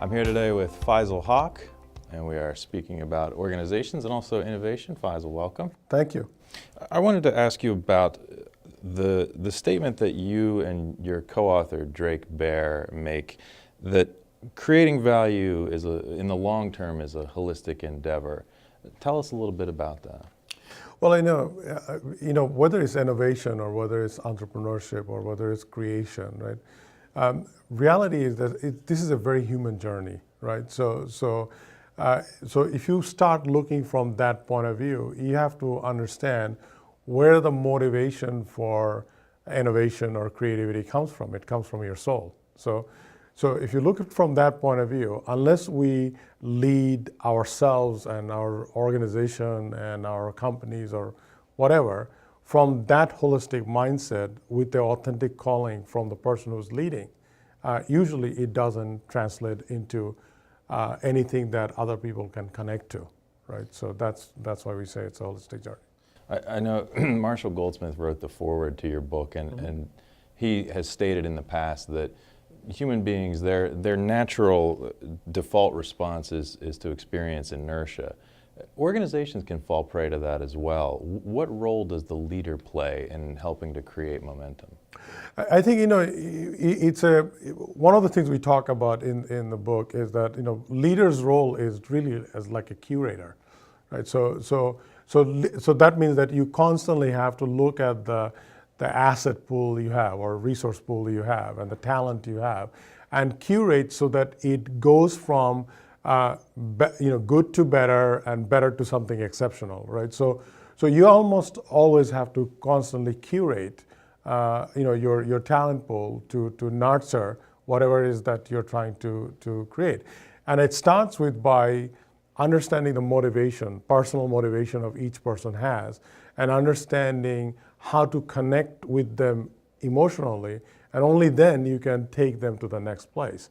I'm here today with Faisal Haq, and we are speaking about organizations and also innovation. Faisal, welcome. Thank you. I wanted to ask you about the statement that you and your co-author Drake Baer make, that creating value in the long term is a holistic endeavor. Tell us a little bit about that. Well, I know, whether it's innovation or whether it's entrepreneurship or whether it's creation, right? Reality is that this is a very human journey, right? So if you start looking from that point of view, you have to understand where the motivation for innovation or creativity comes from. It comes from your soul. So if you look at it from that point of view, unless we lead ourselves and our organization and our companies or whatever from that holistic mindset with the authentic calling from the person who's leading, usually it doesn't translate into anything that other people can connect to, right? So that's why we say it's a holistic journey. I know Marshall Goldsmith wrote the foreword to your book, and he has stated in the past that human beings, their natural default response is to experience inertia. Organizations can fall prey to that as well. What role does the leader play in helping to create momentum? I think, it's one of the things we talk about in the book is that, leader's role is really as like a curator, right? So that means that you constantly have to look at the asset pool you have or resource pool you have and the talent you have and curate so that it goes from good to better and better to something exceptional, right? So you almost always have to constantly curate your talent pool to nurture whatever it is that you're trying to create. And it starts by understanding the motivation, personal motivation of each person has, and understanding how to connect with them emotionally, and only then you can take them to the next place.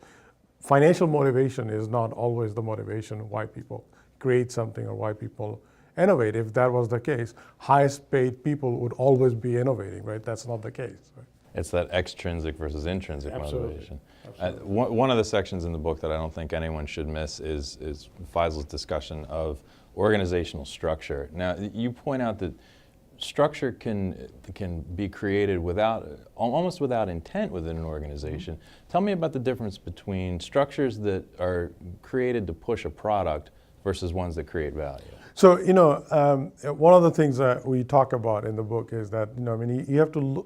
Financial motivation is not always the motivation why people create something or why people innovate. If that was the case, highest paid people would always be innovating, right? That's not the case. Right? It's that extrinsic versus intrinsic Absolutely. motivation. Absolutely. One of the sections in the book that I don't think anyone should miss is Faisal's discussion of organizational structure. Now, you point out that structure can be created almost without intent within an organization. Mm-hmm. Tell me about the difference between structures that are created to push a product versus ones that create value. So, one of the things that we talk about in the book is that, you have to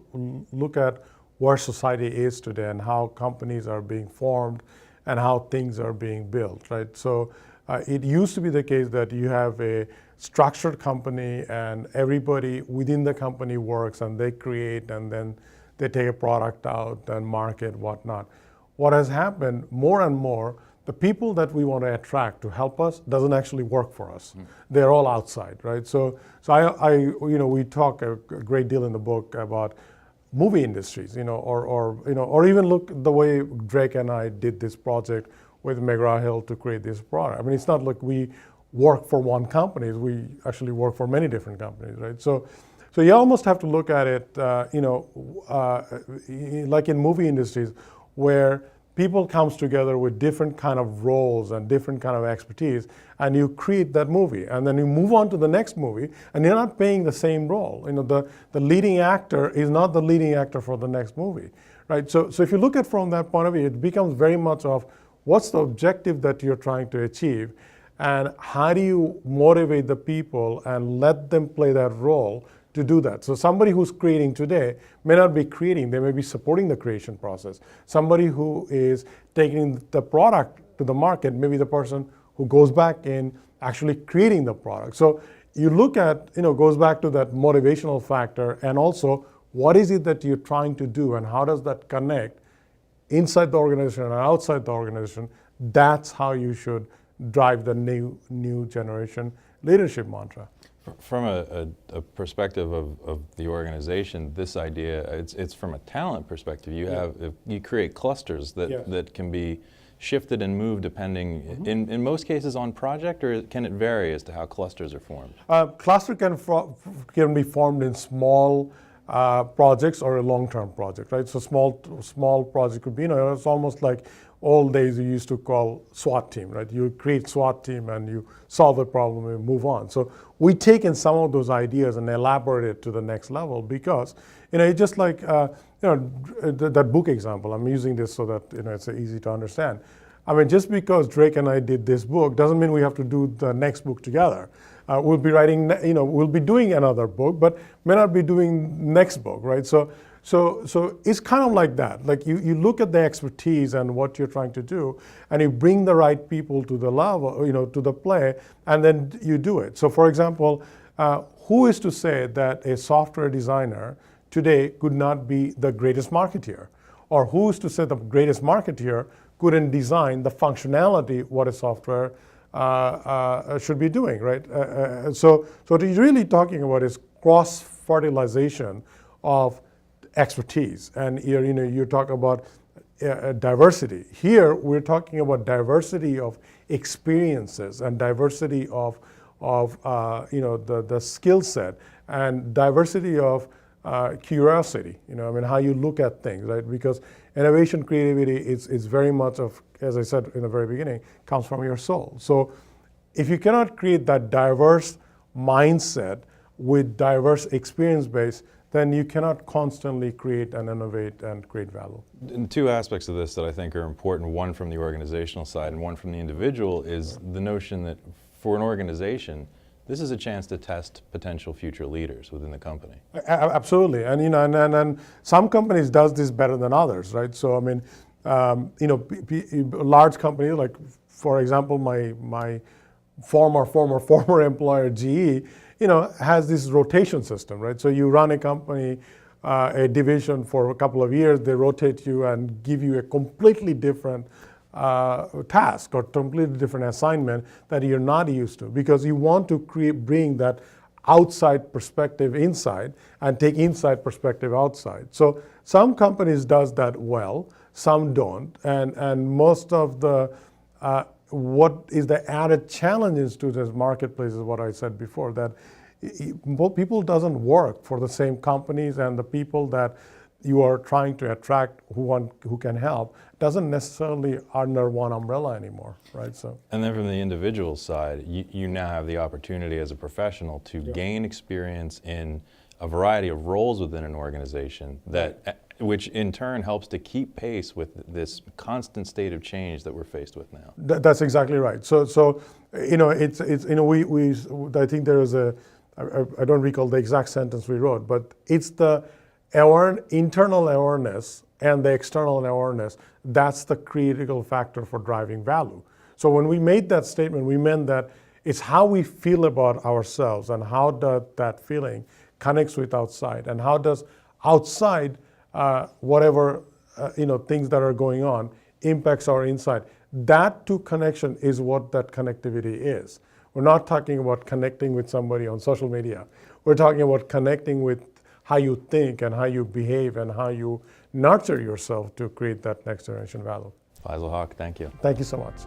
look at where society is today and how companies are being formed and how things are being built, right? So it used to be the case that you have a structured company and everybody within the company works and they create and then they take a product out and market, whatnot. What has happened more and more, the people that we want to attract to help us doesn't actually work for us. Mm. They're all outside, right? So we talk a great deal in the book about movie industries, or even look the way Drake and I did this project with McGraw-Hill to create this product. I mean, it's not like we work for one company, we actually work for many different companies, right? So you almost have to look at it, like in movie industries where people comes together with different kind of roles and different kind of expertise, and you create that movie, and then you move on to the next movie, and you're not playing the same role. The leading actor is not the leading actor for the next movie, right? So if you look at it from that point of view, it becomes very much of what's the objective that you're trying to achieve, and how do you motivate the people and let them play that role to do that. So somebody who's creating today may not be creating, they may be supporting the creation process. Somebody who is taking the product to the market may be the person who goes back in actually creating the product. So you look at, goes back to that motivational factor, and also what is it that you're trying to do and how does that connect inside the organization and outside the organization. That's how you should drive the new generation leadership mantra. From a perspective of the organization, this idea, it's from a talent perspective. You create clusters that can be shifted and moved depending, in most cases on project, or can it vary as to how clusters are formed? Cluster can be formed in small projects or a long-term project, right? So small project could be, it's almost like old days you used to call SWAT team, right? You create SWAT team and you solve the problem and move on. So we taken some of those ideas and elaborated it to the next level because, it's just like, that book example. I'm using this so that, it's easy to understand. I mean, just because Drake and I did this book doesn't mean we have to do the next book together. We'll be writing, we'll be doing another book, but may not be doing next book, right? So it's kind of like that. Like you look at the expertise and what you're trying to do, and you bring the right people to the level, to the play, and then you do it. So for example, who is to say that a software designer today could not be the greatest marketeer? Or who is to say the greatest marketeer couldn't design the functionality what a software should be doing, right? So what he's really talking about is cross-fertilization of expertise. And here, you talk about diversity. Here, we're talking about diversity of experiences and diversity of the skill set and diversity of curiosity, how you look at things, right? Because innovation, creativity is very much of, as I said in the very beginning, comes from your soul. So if you cannot create that diverse mindset with diverse experience base, then you cannot constantly create and innovate and create value. And two aspects of this that I think are important, one from the organizational side and one from the individual, is the notion that for an organization, this is a chance to test potential future leaders within the company. Absolutely, and and some companies does this better than others, right? So I mean, large companies like, for example, my former employer GE, has this rotation system, right? So you run a company, a division for a couple of years, they rotate you and give you a completely different task or completely different assignment that you're not used to, because you want to bring that outside perspective inside and take inside perspective outside. So some companies does that well, some don't, and most of the what is the added challenges to this marketplace is what I said before, that people doesn't work for the same companies, and the people that you are trying to attract who can help doesn't necessarily under one umbrella anymore, right? So. And then from the individual side, you now have the opportunity as a professional to gain experience in a variety of roles within an organization which in turn helps to keep pace with this constant state of change that we're faced with now. That's exactly right. So it's I think there is I don't recall the exact sentence we wrote, but it's the internal awareness and the external awareness, that's the critical factor for driving value. So when we made that statement, we meant that it's how we feel about ourselves and how does that feeling connects with outside, and how does outside whatever things that are going on impacts our inside. That two connection is what that connectivity is. We're not talking about connecting with somebody on social media. We're talking about connecting with how you think and how you behave and how you nurture yourself to create that next generation value. Faisal Haq, thank you. Thank you so much.